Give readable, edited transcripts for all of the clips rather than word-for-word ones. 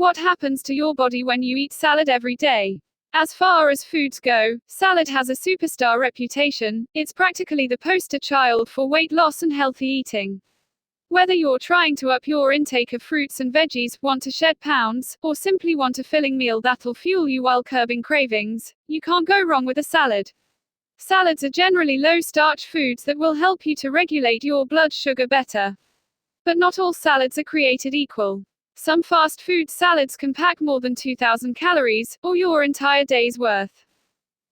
What happens to your body when you eat salad every day? As far as foods go, salad has a superstar reputation. It's practically the poster child for weight loss and healthy eating. Whether you're trying to up your intake of fruits and veggies, want to shed pounds, or simply want a filling meal that'll fuel you while curbing cravings, you can't go wrong with a salad. Salads are generally low-starch foods that will help you to regulate your blood sugar better. But not all salads are created equal. Some fast food salads can pack more than 2,000 calories, or your entire day's worth.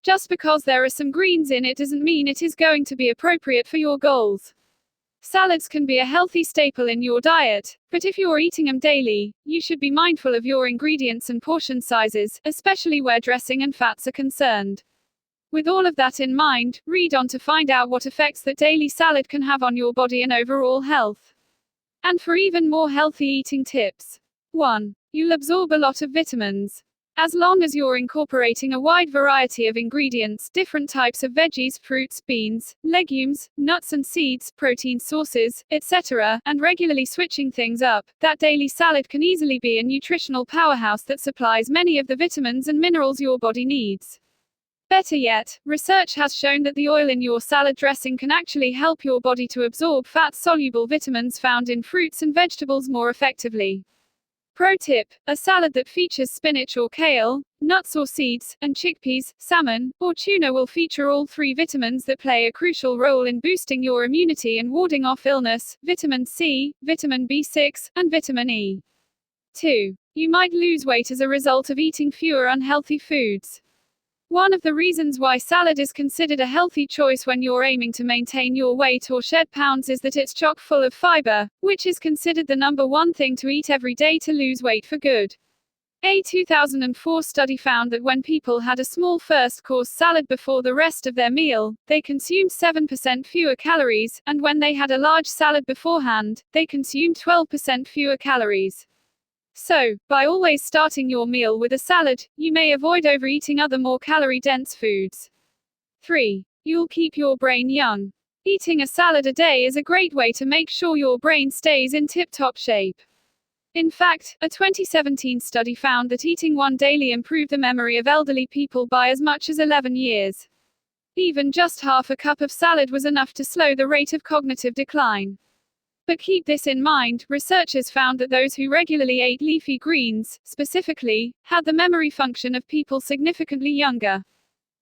Just because there are some greens in it doesn't mean it is going to be appropriate for your goals. Salads can be a healthy staple in your diet, but if you're eating them daily, you should be mindful of your ingredients and portion sizes, especially where dressing and fats are concerned. With all of that in mind, read on to find out what effects that daily salad can have on your body and overall health. And for even more healthy eating tips. 1. You'll absorb a lot of vitamins. As long as you're incorporating a wide variety of ingredients, different types of veggies, fruits, beans, legumes, nuts and seeds, protein sources, etc., and regularly switching things up, that daily salad can easily be a nutritional powerhouse that supplies many of the vitamins and minerals your body needs. Better yet, research has shown that the oil in your salad dressing can actually help your body to absorb fat-soluble vitamins found in fruits and vegetables more effectively. Pro tip: a salad that features spinach or kale, nuts or seeds, and chickpeas, salmon, or tuna will feature all three vitamins that play a crucial role in boosting your immunity and warding off illness: vitamin C, vitamin B6, and vitamin E. 2. You might lose weight as a result of eating fewer unhealthy foods. One of the reasons why salad is considered a healthy choice when you're aiming to maintain your weight or shed pounds is that it's chock full of fiber, which is considered the number one thing to eat every day to lose weight for good. A 2004 study found that when people had a small first-course salad before the rest of their meal, they consumed 7% fewer calories, and when they had a large salad beforehand, they consumed 12% fewer calories. So, by always starting your meal with a salad, you may avoid overeating other more calorie-dense foods. 3. You'll keep your brain young. Eating a salad a day is a great way to make sure your brain stays in tip-top shape. In fact, a 2017 study found that eating one daily improved the memory of elderly people by as much as 11 years. Even just half a cup of salad was enough to slow the rate of cognitive decline. But keep this in mind, researchers found that those who regularly ate leafy greens, specifically, had the memory function of people significantly younger.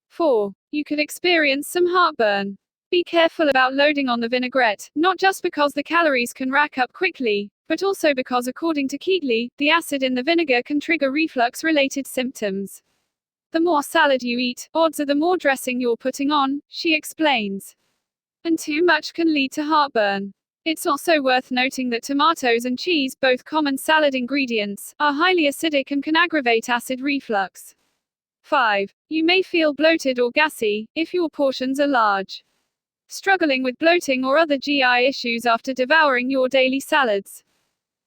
4. You could experience some heartburn. Be careful about loading on the vinaigrette, not just because the calories can rack up quickly, but also because according to Keatley, the acid in the vinegar can trigger reflux-related symptoms. The more salad you eat, odds are the more dressing you're putting on, she explains. And too much can lead to heartburn. It's also worth noting that tomatoes and cheese, both common salad ingredients, are highly acidic and can aggravate acid reflux. 5. You may feel bloated or gassy, if your portions are large. Struggling with bloating or other GI issues after devouring your daily salads?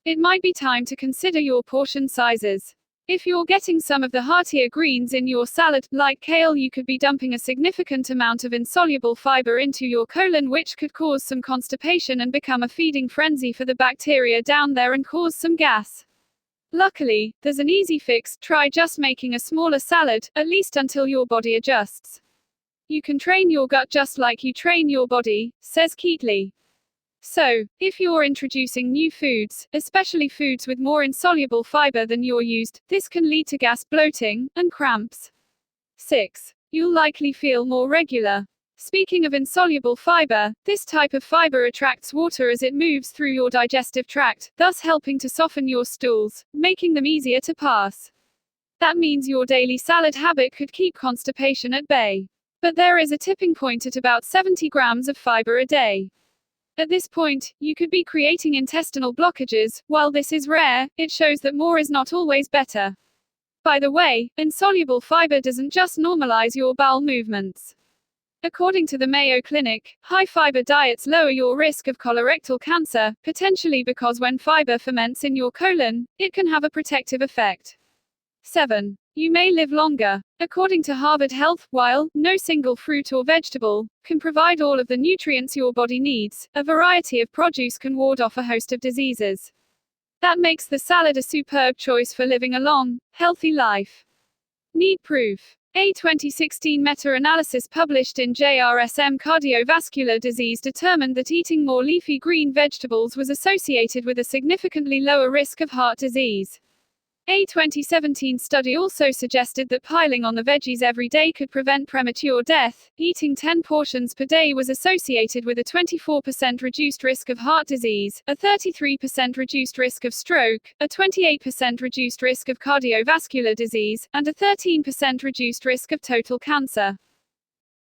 It might be time to consider your portion sizes. If you're getting some of the heartier greens in your salad, like kale, you could be dumping a significant amount of insoluble fiber into your colon, which could cause some constipation and become a feeding frenzy for the bacteria down there and cause some gas. Luckily, there's an easy fix: try just making a smaller salad, at least until your body adjusts. You can train your gut just like you train your body, says Keatley. So, if you're introducing new foods, especially foods with more insoluble fiber than you're used, this can lead to gas, bloating, and cramps. 6. You'll likely feel more regular. Speaking of insoluble fiber, this type of fiber attracts water as it moves through your digestive tract, thus helping to soften your stools, making them easier to pass. That means your daily salad habit could keep constipation at bay. But there is a tipping point at about 70 grams of fiber a day. At this point, you could be creating intestinal blockages. While this is rare, it shows that more is not always better. By the way, insoluble fiber doesn't just normalize your bowel movements. According to the Mayo Clinic, high-fiber diets lower your risk of colorectal cancer, potentially because when fiber ferments in your colon, it can have a protective effect. 7. You may live longer. According to Harvard Health, while no single fruit or vegetable can provide all of the nutrients your body needs, a variety of produce can ward off a host of diseases. That makes the salad a superb choice for living a long, healthy life. Need proof. A 2016 meta-analysis published in JRSM Cardiovascular Disease determined that eating more leafy green vegetables was associated with a significantly lower risk of heart disease. A 2017 study also suggested that piling on the veggies every day could prevent premature death. Eating 10 portions per day was associated with a 24% reduced risk of heart disease, a 33% reduced risk of stroke, a 28% reduced risk of cardiovascular disease, and a 13% reduced risk of total cancer.